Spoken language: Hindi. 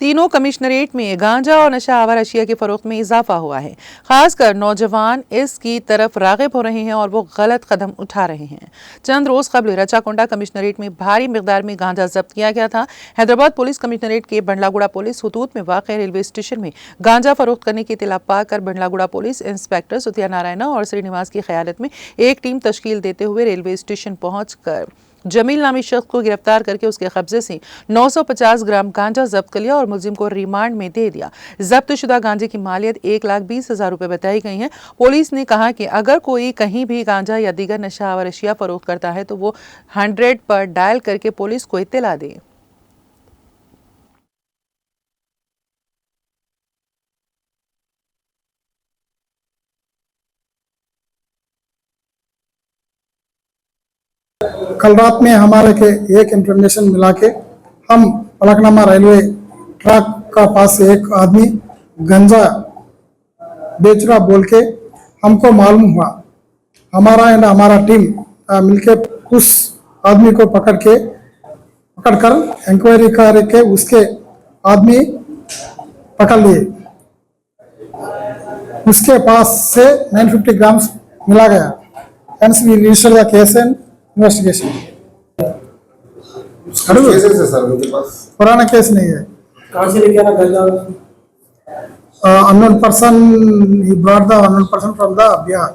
तीनों कमिश्नरेट में गांजा और नशा आवर अशिया के फरोख्त में इजाफा हुआ है। खासकर नौजवान इसकी तरफ रागिब हो रहे हैं और वो गलत कदम उठा रहे हैं। चंद रोज कबल रचाकोंडा कमिश्नरेट में भारी मिकदार में गांजा जब्त किया गया था। हैदराबाद पुलिस कमिश्नरेट के बंडलागुड़ा पुलिस हुदूद में वाक़ रेलवे स्टेशन में गांजा फरोख्त करने की इत्तला पाकर बंडलागुड़ा पुलिस इंस्पेक्टर सुतिया नारायणा और श्रीनिवास की क़यादत में एक टीम तश्कील देते हुए रेलवे स्टेशन पहुंचकर जमील नामी शख्स को गिरफ्तार करके उसके कब्जे से 950 ग्राम गांजा जब्त कर लिया और मुलजिम को रिमांड में दे दिया। जब्त शुदा गांजे की मालियत 1,20,000 रुपए बताई गई है। पुलिस ने कहा कि अगर कोई कहीं भी गांजा या दीगर नशा आवर अशिया फरोख्त करता है तो वो 100 पर डायल करके पुलिस को इत्तला दे। कल रात में हमारे के एक इंफॉर्मेशन मिला के हम पलकनामा रेलवे ट्रैक का पास से एक आदमी गंजा बेच रहा बोल के हमको मालूम हुआ। हमारा टीम मिलके उस आदमी को पकड़कर इंक्वायरी करके उसके आदमी पकड़ लिए। उसके पास से 950 ग्राम्स मिला गया। Hence we register the case and investigation. Cases है सर उनके पास? पुराना केस नहीं है। कहाँ से लेके आना गंजा? Unknown person, he brought the unknown person from the Bihar.